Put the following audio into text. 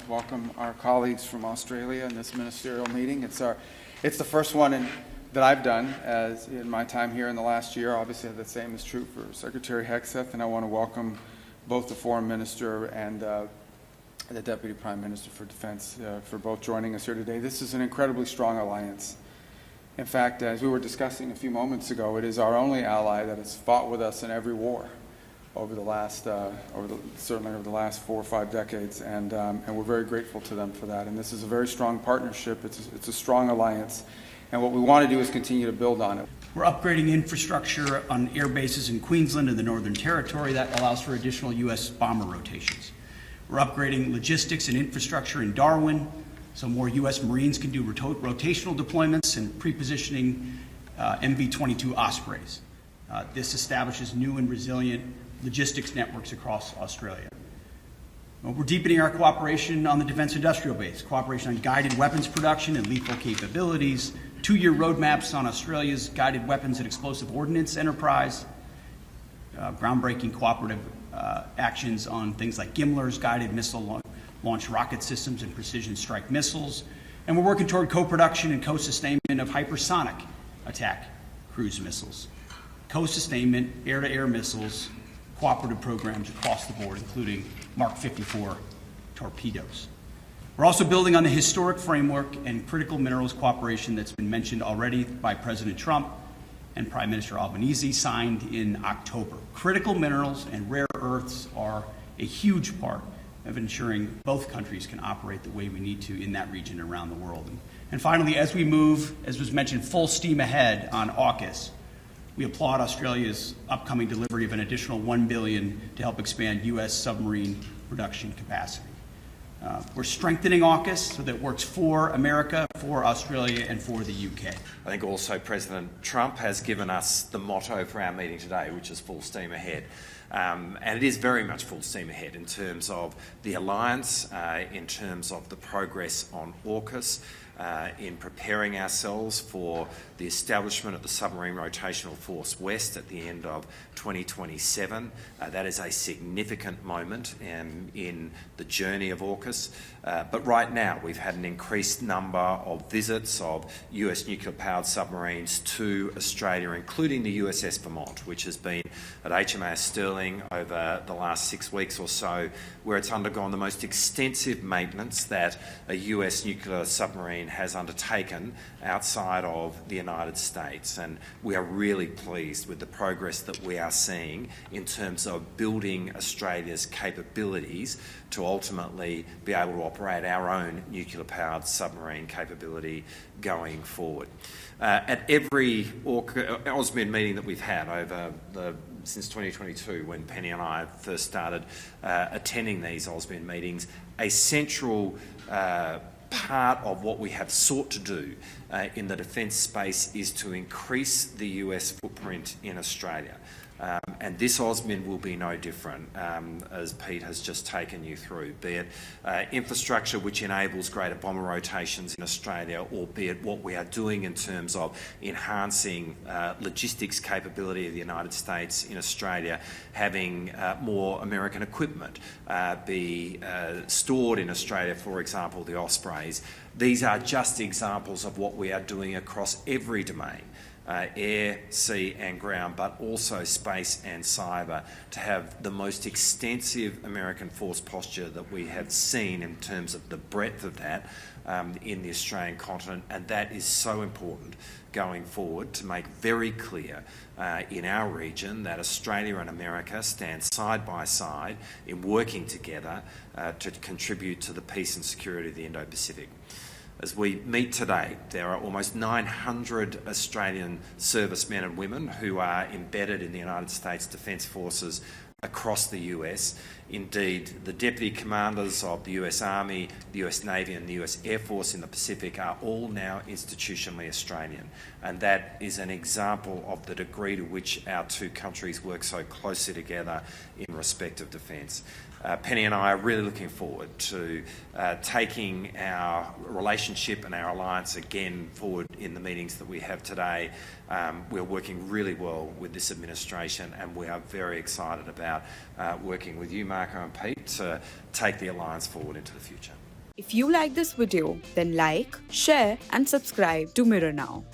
welcome our colleagues from Australia in this ministerial meeting. It's the first one that I've done as in my time here in the last year. Obviously, the same is true for Secretary Hegseth, and I want to welcome both the Foreign Minister and the Deputy Prime Minister for Defense for both joining us here today. This is an incredibly strong alliance. In fact, as we were discussing a few moments ago, it is our only ally that has fought with us in every war over the last, certainly over the last 4 or 5 decades, and we're very grateful to them for that. And this is a very strong partnership. It's a strong alliance, and what we want to do is continue to build on it. We're upgrading infrastructure on air bases in Queensland and the Northern Territory that allows for additional U.S. bomber rotations. We're upgrading logistics and infrastructure in Darwin so more U.S. Marines can do rotational deployments and pre-positioning MV-22 Ospreys. This establishes new and resilient logistics networks across Australia. We're deepening our cooperation on the defense industrial base, cooperation on guided weapons production and lethal capabilities, 2-year roadmaps on Australia's guided weapons and explosive ordnance enterprise, groundbreaking cooperative actions on things like GMLRS, guided missile launch rocket systems and precision strike missiles, and we're working toward co-production and co-sustainment of hypersonic attack cruise missiles, co-sustainment, air-to-air missiles, cooperative programs across the board, including Mark 54 torpedoes. We're also building on the historic framework and critical minerals cooperation that's been mentioned already by President Trump and Prime Minister Albanese, signed in October. Critical minerals and rare earths are a huge part of ensuring both countries can operate the way we need to in that region and around the world. And finally, as we move, as was mentioned, full steam ahead on AUKUS, we applaud Australia's upcoming delivery of an additional $1 billion to help expand U.S. submarine production capacity. We're strengthening AUKUS so that it works for America, for Australia, and for the UK. I think also President Trump has given us the motto for our meeting today, which is full steam ahead. And it is very much full steam ahead in terms of the alliance, in terms of the progress on AUKUS, in preparing ourselves for the establishment of the Submarine Rotational Force West at the end of 2027. That is a significant moment in the journey of AUKUS. But right now we've had an increased number of visits of US nuclear-powered submarines to Australia, including the USS Vermont, which has been at HMAS Stirling over the last 6 weeks or so, where it's undergone the most extensive maintenance that a US nuclear submarine has undertaken outside of the United States. And we are really pleased with the progress that we are seeing in terms of building Australia's capabilities to ultimately be able to operate our own nuclear-powered submarine capability going forward. At every AUSMID meeting that we've had since 2022, when Penny and I first started attending these AUSMID meetings, a central part of what we have sought to do in the defence space is to increase the US footprint in Australia. And this AUSMID will be no different, as Pete has just taken you through, be it infrastructure which enables greater bomber rotations in Australia, or be it what we are doing in terms of enhancing logistics capability of the United States in Australia, having more American equipment be stored in Australia, for example, the Ospreys. These are just examples of what we are doing across every domain. Air, sea and ground, but also space and cyber, to have the most extensive American force posture that we have seen in terms of the breadth of that in the Australian continent. And that is so important going forward, to make very clear in our region that Australia and America stand side by side in working together to contribute to the peace and security of the Indo-Pacific. As we meet today, there are almost 900 Australian servicemen and women who are embedded in the United States Defence Forces across the US. Indeed, the deputy commanders of the US Army, the US Navy and the US Air Force in the Pacific are all now institutionally Australian. And that is an example of the degree to which our two countries work so closely together in respect of defence. Penny and I are really looking forward to taking our relationship and our alliance again forward in the meetings that we have today. We're working really well with this administration, and we are very excited about working with you, Marco and Pete, to take the alliance forward into the future. If you like this video, then like, share and subscribe to Mirror Now.